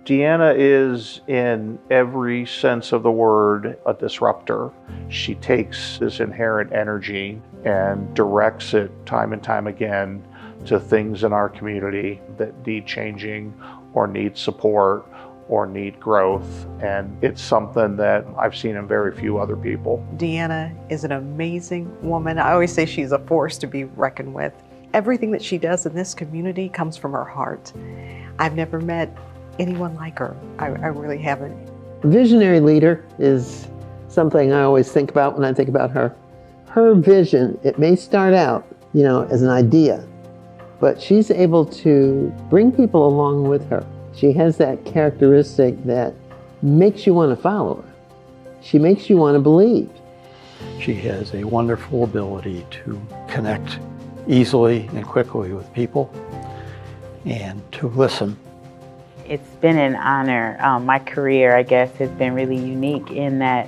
Deanna is, in every sense of the word, a disruptor. She takes this inherent energy and directs it time and time again to things in our community that need changing or need support or need growth. And it's something that I've seen in very few other people. Deanna is an amazing woman. I always say she's a force to be reckoned with. Everything that she does in this community comes from her heart. I've never met anyone like her. I really haven't. Visionary leader is something I always think about when I think about her. Her vision, it may start out, as an idea, but she's able to bring people along with her. She has that characteristic that makes you want to follow her. She makes you want to believe. She has a wonderful ability to connect easily and quickly with people and to listen. It's been an honor. My career, I guess, has been really unique in that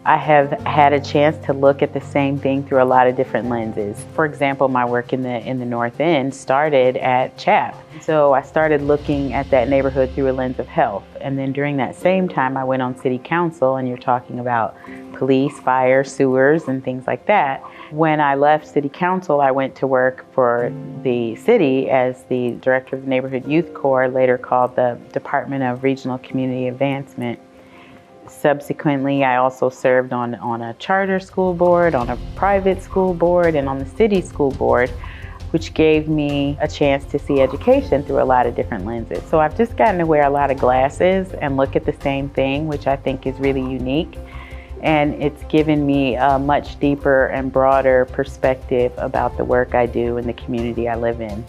I have had a chance to look at the same thing through a lot of different lenses. For example, my work in the North End started at CHAP. So I started looking at that neighborhood through a lens of health. And then during that same time, I went on City Council, and you're talking about police, fire, sewers, and things like that. When I left City Council, I went to work for the city as the director of the Neighborhood Youth Corps, later called the Department of Regional Community Advancement. Subsequently, I also served on a charter school board, on a private school board, and on the city school board, which gave me a chance to see education through a lot of different lenses. So I've just gotten to wear a lot of glasses and look at the same thing, which I think is really unique. And it's given me a much deeper and broader perspective about the work I do and the community I live in.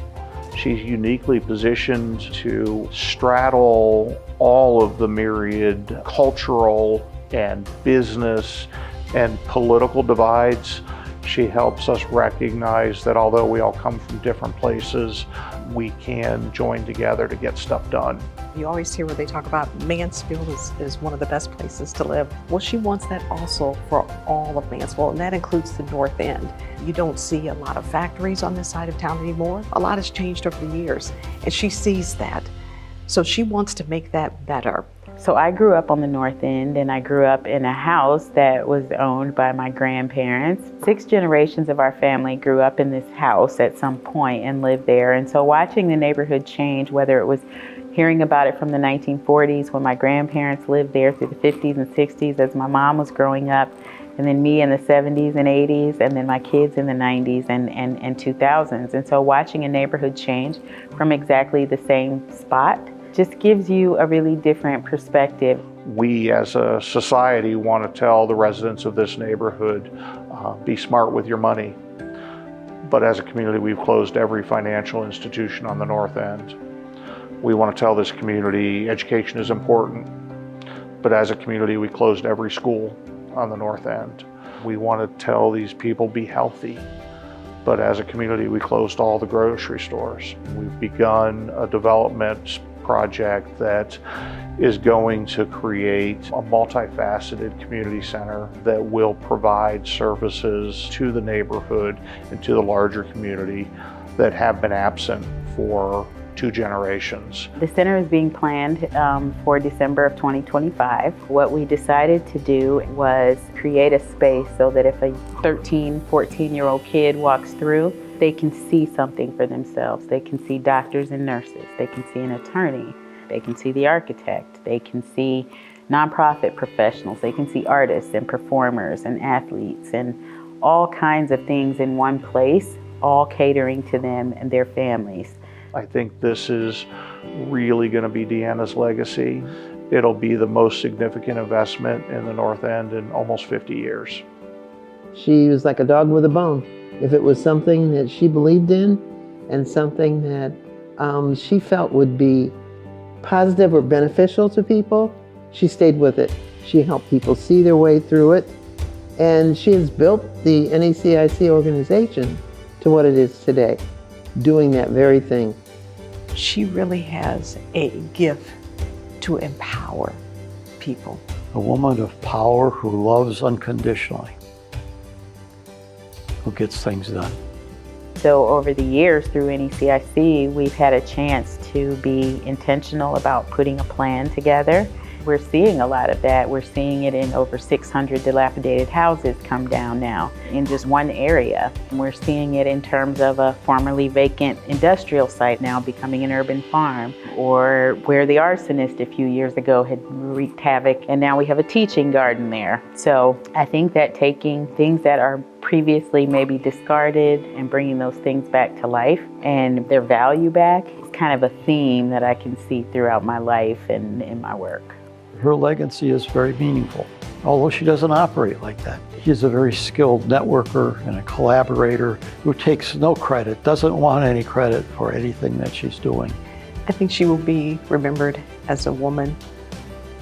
She's uniquely positioned to straddle all of the myriad cultural and business and political divides. She helps us recognize that although we all come from different places, we can join together to get stuff done. You always hear where they talk about Mansfield is one of the best places to live. Well, she wants that also for all of Mansfield, and that includes the North End. You don't see a lot of factories on this side of town anymore. A lot has changed over the years, and she sees that. So she wants to make that better. So I grew up on the North End, and I grew up in a house that was owned by my grandparents. 6 generations of our family grew up in this house at some point and lived there. And so watching the neighborhood change, whether it was hearing about it from the 1940s when my grandparents lived there through the 50s and 60s as my mom was growing up, and then me in the 70s and 80s, and then my kids in the 90s and 2000s. And so watching a neighborhood change from exactly the same spot just gives you a really different perspective. We as a society want to tell the residents of this neighborhood, be smart with your money. But as a community, we've closed every financial institution on the North End. We want to tell this community education is important, but as a community, we closed every school on the North End. We want to tell these people be healthy, but as a community, we closed all the grocery stores. We've begun a development project that is going to create a multifaceted community center that will provide services to the neighborhood and to the larger community that have been absent for 2 generations. The center is being planned for December of 2025. What we decided to do was create a space so that if a 13, 14-year-old kid walks through, they can see something for themselves. They can see doctors and nurses. They can see an attorney. They can see the architect. They can see nonprofit professionals. They can see artists and performers and athletes and all kinds of things in one place, all catering to them and their families. I think this is really going to be Deanna's legacy. It'll be the most significant investment in the North End in almost 50 years. She was like a dog with a bone. If it was something that she believed in and something that she felt would be positive or beneficial to people, she stayed with it. She helped people see their way through it. And she has built the NACIC organization to what it is today, doing that very thing. She really has a gift to empower people. A woman of power who loves unconditionally, who gets things done. So over the years through NACIC, we've had a chance to be intentional about putting a plan together. We're seeing a lot of that. We're seeing it in over 600 dilapidated houses come down now in just one area. We're seeing it in terms of a formerly vacant industrial site now becoming an urban farm, or where the arsonist a few years ago had wreaked havoc and now we have a teaching garden there. So I think that taking things that are previously maybe discarded and bringing those things back to life and their value back is kind of a theme that I can see throughout my life and in my work. Her legacy is very meaningful, although she doesn't operate like that. She's a very skilled networker and a collaborator who takes no credit, doesn't want any credit for anything that she's doing. I think she will be remembered as a woman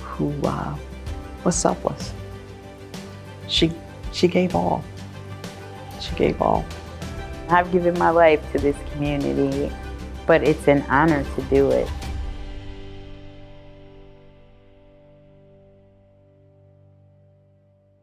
who was selfless. She gave all. She gave all. I've given my life to this community, but it's an honor to do it.